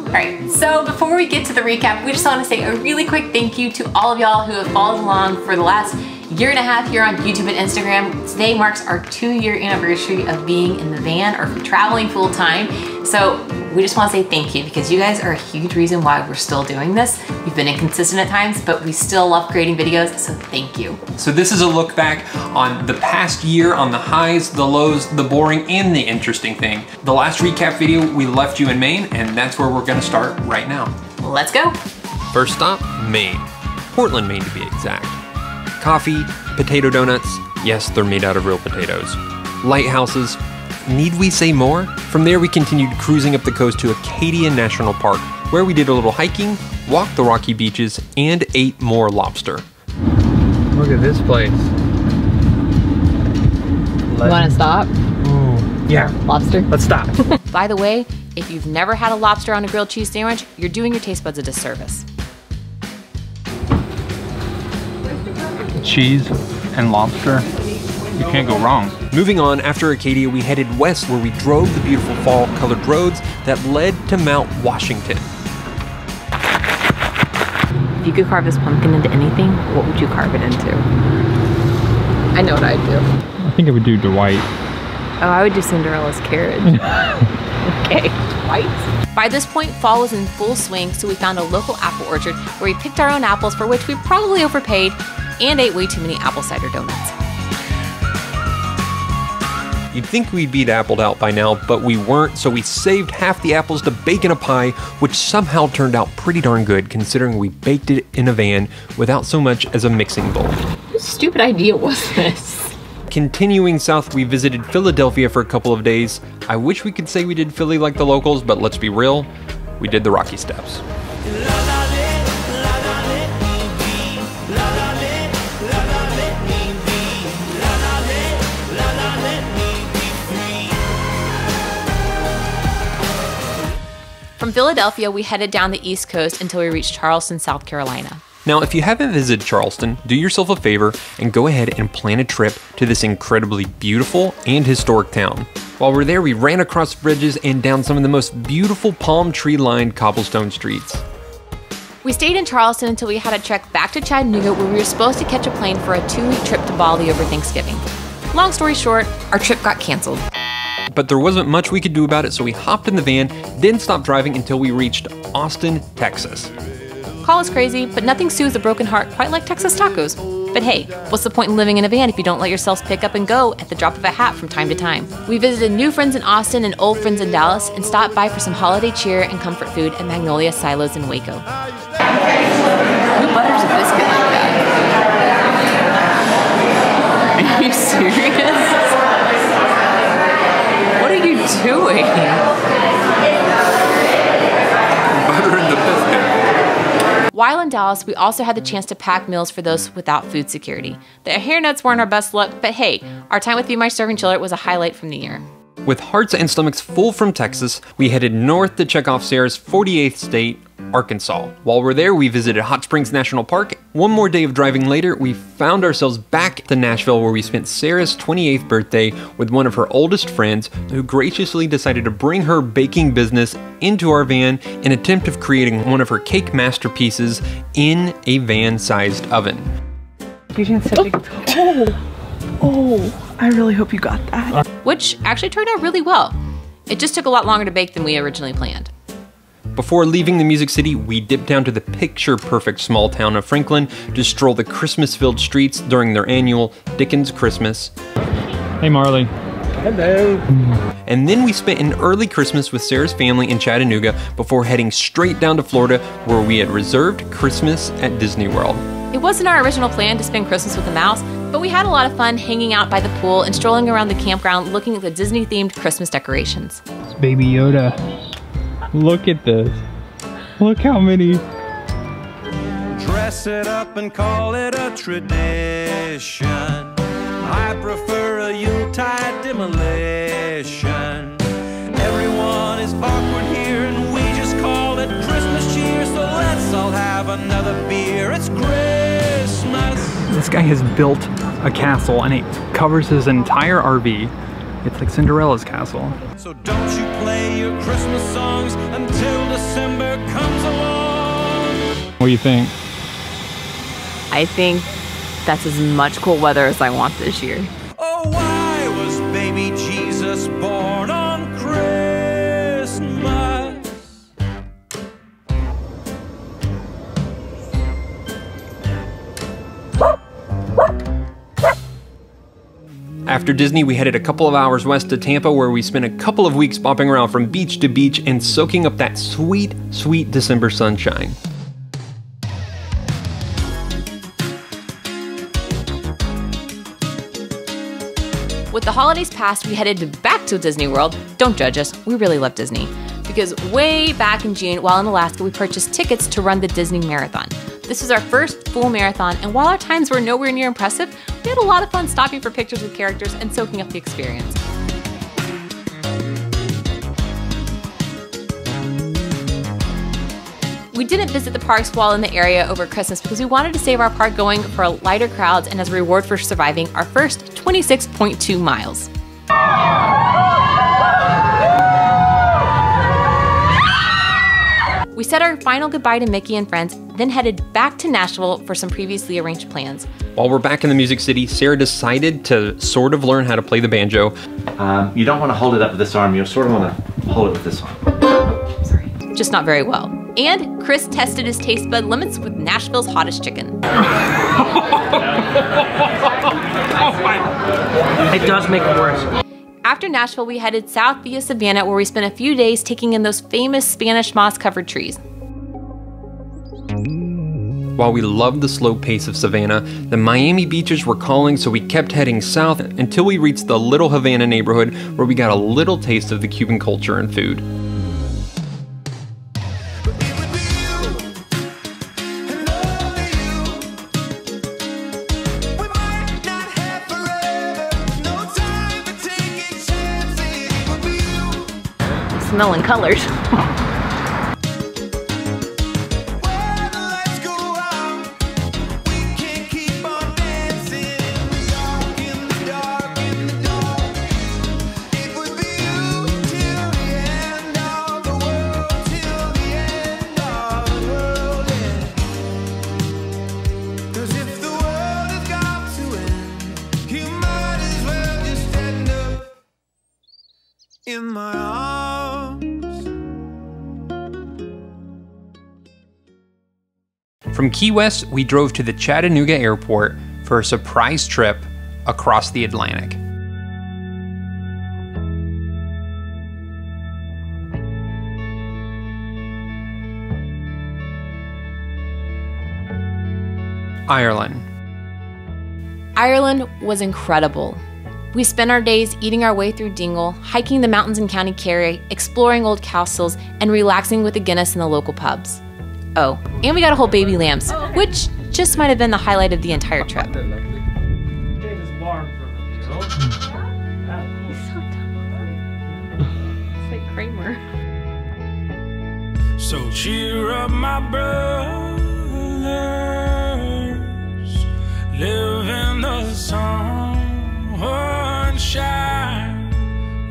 Alright, so before we get to the recap, we just want to say a really quick thank you to all of y'all who have followed along for the last year and a half here on YouTube and Instagram. Today marks our 2-year anniversary of being in the van or for traveling full time. So we just want to say thank you because you guys are a huge reason why we're still doing this. We've been inconsistent at times, but we still love creating videos, so thank you. So this is a look back on the past year, on the highs, the lows, the boring, and the interesting thing. The last recap video, we left you in Maine, and that's where we're gonna start right now. Let's go. First stop, Maine. Portland, Maine to be exact. Coffee, potato donuts, yes, they're made out of real potatoes. Lighthouses, need we say more? From there we continued cruising up the coast to Acadia National Park, where we did a little hiking, walked the rocky beaches, and ate more lobster. Look at this place. You wanna stop? Ooh, yeah. Lobster? Let's stop. By the way, if you've never had a lobster on a grilled cheese sandwich, you're doing your taste buds a disservice. Cheese and lobster, you can't go wrong. Moving on, after Acadia, we headed west where we drove the beautiful fall-colored roads that led to Mount Washington. If you could carve this pumpkin into anything, what would you carve it into? I know what I'd do. I think I would do Dwight. Oh, I would do Cinderella's carriage. Okay, Dwight. By this point, fall was in full swing, so we found a local apple orchard where we picked our own apples, for which we probably overpaid, and ate way too many apple cider donuts. You'd think we'd be appled out by now, but we weren't, so we saved half the apples to bake in a pie, which somehow turned out pretty darn good considering we baked it in a van without so much as a mixing bowl. What stupid idea was this? Continuing south, we visited Philadelphia for a couple of days. I wish we could say we did Philly like the locals, but let's be real, we did the Rocky Steps. From Philadelphia, we headed down the East Coast until we reached Charleston, South Carolina. Now, if you haven't visited Charleston, do yourself a favor and go ahead and plan a trip to this incredibly beautiful and historic town. While we're there, we ran across bridges and down some of the most beautiful palm tree-lined cobblestone streets. We stayed in Charleston until we had to trek back to Chattanooga, where we were supposed to catch a plane for a 2-week trip to Bali over Thanksgiving. Long story short, our trip got canceled. But there wasn't much we could do about it, so we hopped in the van, then stopped driving until we reached Austin, Texas. Call us crazy, but nothing soothes a broken heart quite like Texas tacos. But hey, what's the point in living in a van if you don't let yourselves pick up and go at the drop of a hat from time to time? We visited new friends in Austin and old friends in Dallas and stopped by for some holiday cheer and comfort food at Magnolia Silos in Waco. Who butters a biscuit like that? Are you serious? What are you doing? Butter in the biscuit. While in Dallas, we also had the chance to pack meals for those without food security. The hairnets weren't our best luck, but hey, our time with Be My Serving Chiller was a highlight from the year. With hearts and stomachs full from Texas, we headed north to check off Sarah's 48th state, Arkansas. While we're there, we visited Hot Springs National Park. One more day of driving later, we found ourselves back to Nashville, where we spent Sarah's 28th birthday with one of her oldest friends, who graciously decided to bring her baking business into our van in an attempt of creating one of her cake masterpieces in a van-sized oven. Oh, I really hope you got that. Which actually turned out really well. It just took a lot longer to bake than we originally planned. Before leaving the Music City, we dipped down to the picture-perfect small town of Franklin to stroll the Christmas-filled streets during their annual Dickens Christmas. Hey, Marley. Hello. And then we spent an early Christmas with Sarah's family in Chattanooga before heading straight down to Florida, where we had reserved Christmas at Disney World. It wasn't our original plan to spend Christmas with a mouse, but we had a lot of fun hanging out by the pool and strolling around the campground looking at the Disney-themed Christmas decorations. It's Baby Yoda. Look at this. Look how many. Dress it up and call it a tradition. I prefer a Yuletide demolition. Everyone is awkward here and we just call it Christmas cheer. So let's all have another beer. It's Christmas. This guy has built a castle and it covers his entire RV It's like Cinderella's castle. So don't you play your Christmas songs until December comes along. What do you think? I think that's as much cool weather as I want this year. Oh, why was baby Jesus born on Christmas? After Disney, we headed a couple of hours west to Tampa, where we spent a couple of weeks bopping around from beach to beach and soaking up that sweet, sweet December sunshine. With the holidays past, we headed back to Disney World. Don't judge us, we really love Disney. Because way back in June, while in Alaska, we purchased tickets to run the Disney Marathon. This was our first full marathon, and while our times were nowhere near impressive, we had a lot of fun stopping for pictures with characters and soaking up the experience. We didn't visit the parks while in the area over Christmas because we wanted to save our park going for lighter crowds and as a reward for surviving our first 26.2 miles. We said our final goodbye to Mickey and friends, then headed back to Nashville for some previously arranged plans. While we're back in the Music City, Sarah decided to sort of learn how to play the banjo. You don't want to hold it up with this arm, you sort of want to hold it with this arm. Sorry. Just not very well. And Chris tested his taste bud limits with Nashville's hottest chicken. It does make it worse. After Nashville, we headed south via Savannah, where we spent a few days taking in those famous Spanish moss-covered trees. While we loved the slow pace of Savannah, the Miami beaches were calling, so we kept heading south until we reached the Little Havana neighborhood, where we got a little taste of the Cuban culture and food. Smelling colors. In my arms. From Key West, we drove to the Chattanooga airport for a surprise trip across the Atlantic. Ireland. Ireland was incredible. We spent our days eating our way through Dingle, hiking the mountains in County Kerry, exploring old castles, and relaxing with a Guinness in the local pubs. Oh, and we got a whole baby lambs, which just might have been the highlight of the entire trip. It's like Kramer. So cheer up, my brothers, live in the sunshine,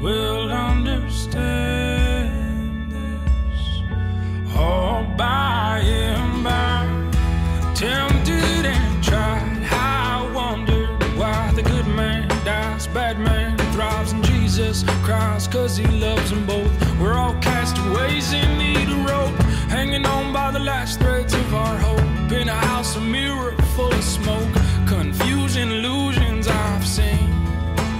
we'll understand this all by and by. Tempted and tried, I wonder why the good man dies, bad man thrives, and Jesus cries 'cause he loves them both. We're all castaways in need of rope, hanging on by the last threads of our hope, in a house, a mirror full of smoke, confusion, illusions I've seen.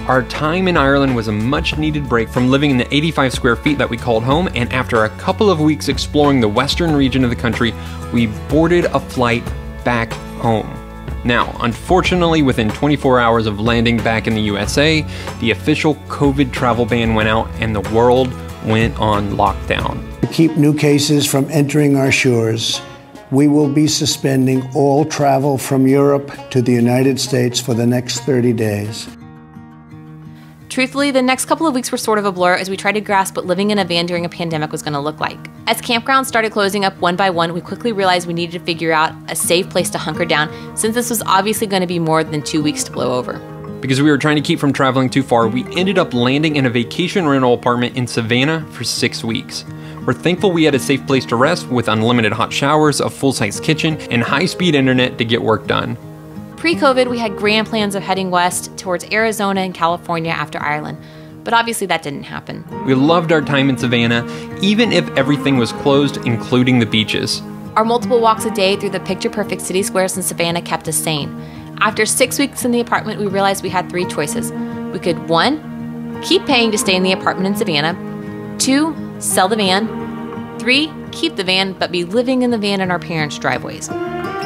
Our time in Ireland was a much-needed break from living in the 85 square feet that we called home, and after a couple of weeks exploring the western region of the country, we boarded a flight back home. Now, unfortunately, within 24 hours of landing back in the USA, the official COVID travel ban went out and the world went on lockdown. To keep new cases from entering our shores, we will be suspending all travel from Europe to the United States for the next 30 days. Truthfully, the next couple of weeks were sort of a blur as we tried to grasp what living in a van during a pandemic was going to look like. As campgrounds started closing up one by one, we quickly realized we needed to figure out a safe place to hunker down, since this was obviously going to be more than 2 weeks to blow over. Because we were trying to keep from traveling too far, we ended up landing in a vacation rental apartment in Savannah for 6 weeks. We're thankful we had a safe place to rest with unlimited hot showers, a full-size kitchen, and high-speed internet to get work done. Pre-COVID, we had grand plans of heading west towards Arizona and California after Ireland, but obviously that didn't happen. We loved our time in Savannah, even if everything was closed, including the beaches. Our multiple walks a day through the picture-perfect city squares in Savannah kept us sane. After 6 weeks in the apartment, we realized we had 3 choices. We could 1, keep paying to stay in the apartment in Savannah, 2, sell the van, 3, keep the van but be living in the van in our parents' driveways.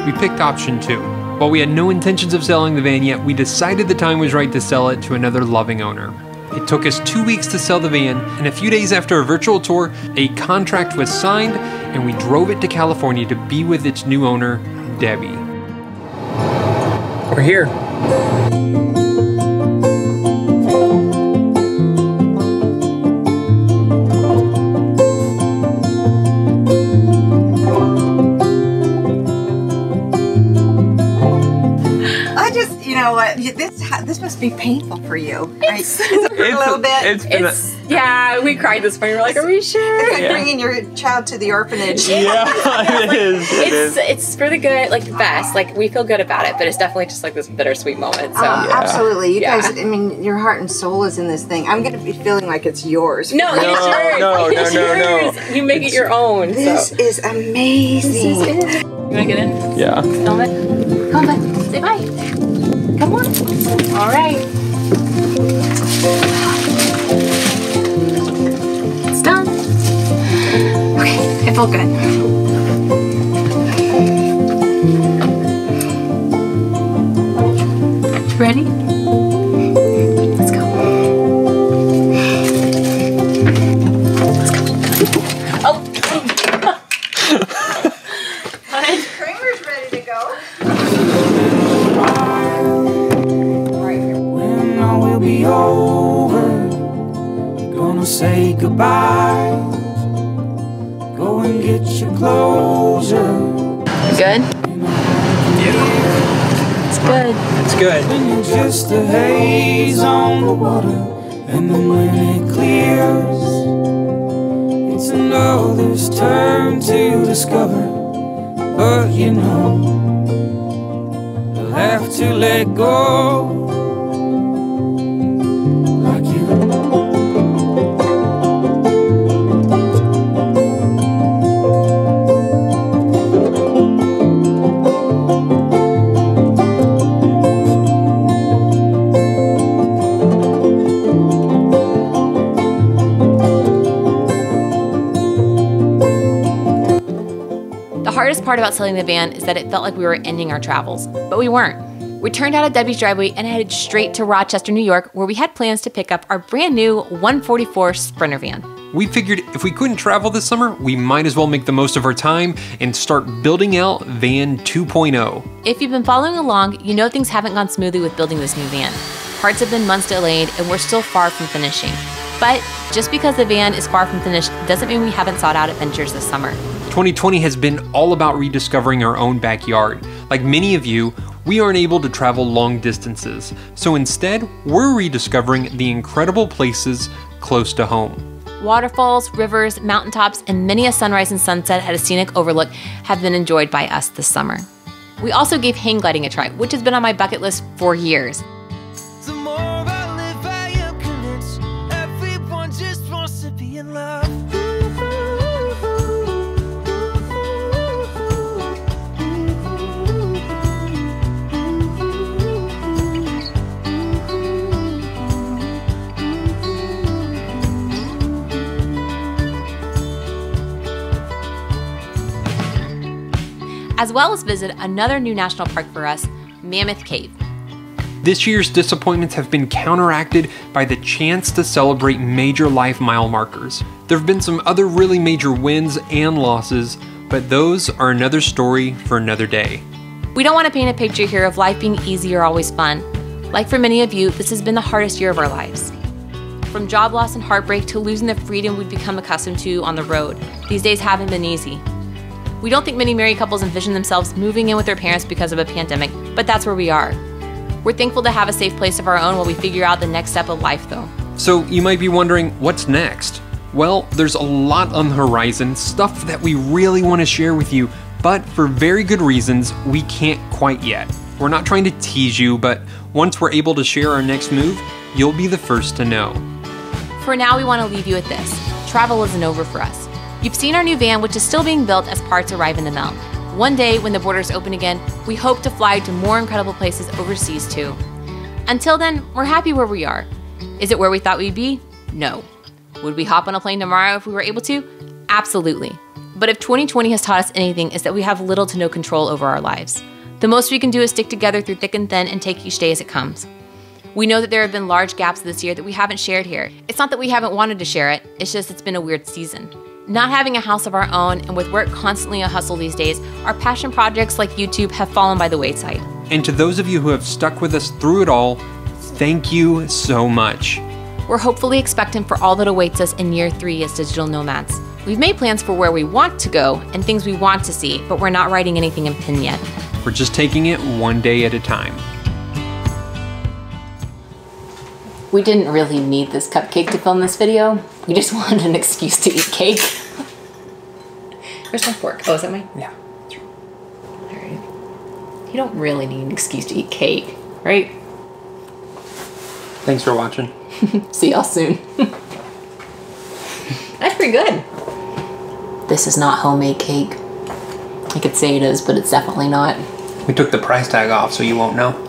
We picked option 2. While we had no intentions of selling the van yet, we decided the time was right to sell it to another loving owner. It took us 2 weeks to sell the van, and a few days after a virtual tour, a contract was signed, and we drove it to California to be with its new owner, Debbie. We're here. You know what? This must be painful for you. It's a little bit. Yeah, we cried this morning. We're like, are we sure? It's like bringing your child to the orphanage. Yeah, it is. It's for the good, like the best. Like we feel good about it, but it's definitely just like this bittersweet moment. So absolutely, you guys. I mean, your heart and soul is in this thing. I'm gonna be feeling like it's yours. No, it's yours. No. You make it your own. This is amazing. You wanna get in? Yeah. Film it. Come on, bud. Say bye. Come on. All right. It's done. Okay, it felt good. Ready? Let's go. Let's go. Oh! Kramer's ready to go. When all will be over, you're gonna say goodbye. Go and get your closure. Good? It's good. It's good. And just a haze on the water, and then when it clears, it's another's turn to discover. But you know, you'll have to let go. Like you. The hardest part about selling the van is that it felt like we were ending our travels, but we weren't. We turned out of Debbie's driveway and headed straight to Rochester, New York, where we had plans to pick up our brand new 144 Sprinter van. We figured if we couldn't travel this summer, we might as well make the most of our time and start building out Van 2.0. If you've been following along, you know things haven't gone smoothly with building this new van. Parts have been months delayed and we're still far from finishing. But just because the van is far from finished doesn't mean we haven't sought out adventures this summer. 2020 has been all about rediscovering our own backyard. Like many of you, we aren't able to travel long distances, so instead, we're rediscovering the incredible places close to home. Waterfalls, rivers, mountaintops, and many a sunrise and sunset at a scenic overlook have been enjoyed by us this summer. We also gave hang gliding a try, which has been on my bucket list for years. The more I live, I am convinced everyone just wants to be in love. As well as visit another new national park for us, Mammoth Cave. This year's disappointments have been counteracted by the chance to celebrate major life mile markers. There have been some other really major wins and losses, but those are another story for another day. We don't want to paint a picture here of life being easy or always fun. Like for many of you, this has been the hardest year of our lives. From job loss and heartbreak to losing the freedom we've become accustomed to on the road, these days haven't been easy. We don't think many married couples envision themselves moving in with their parents because of a pandemic, but that's where we are. We're thankful to have a safe place of our own while we figure out the next step of life though. So you might be wondering, what's next? Well, there's a lot on the horizon, stuff that we really want to share with you, but for very good reasons, we can't quite yet. We're not trying to tease you, but once we're able to share our next move, you'll be the first to know. For now, we want to leave you with this. Travel isn't over for us. You've seen our new van, which is still being built as parts arrive in the mail. One day, when the borders open again, we hope to fly to more incredible places overseas too. Until then, we're happy where we are. Is it where we thought we'd be? No. Would we hop on a plane tomorrow if we were able to? Absolutely. But if 2020 has taught us anything, is that we have little to no control over our lives. The most we can do is stick together through thick and thin and take each day as it comes. We know that there have been large gaps this year that we haven't shared here. It's not that we haven't wanted to share it, it's just it's been a weird season. Not having a house of our own and with work constantly a hustle these days, our passion projects like YouTube have fallen by the wayside. And to those of you who have stuck with us through it all, thank you so much. We're hopefully expectant for all that awaits us in year 3 as digital nomads. We've made plans for where we want to go and things we want to see, but we're not writing anything in pen yet. We're just taking it one day at a time. We didn't really need this cupcake to film this video. We just wanted an excuse to eat cake. Where's my fork? Oh, is that mine? Yeah. All right. You don't really need an excuse to eat cake, right? Thanks for watching. See y'all soon. That's pretty good. This is not homemade cake. I could say it is, but it's definitely not. We took the price tag off so you won't know.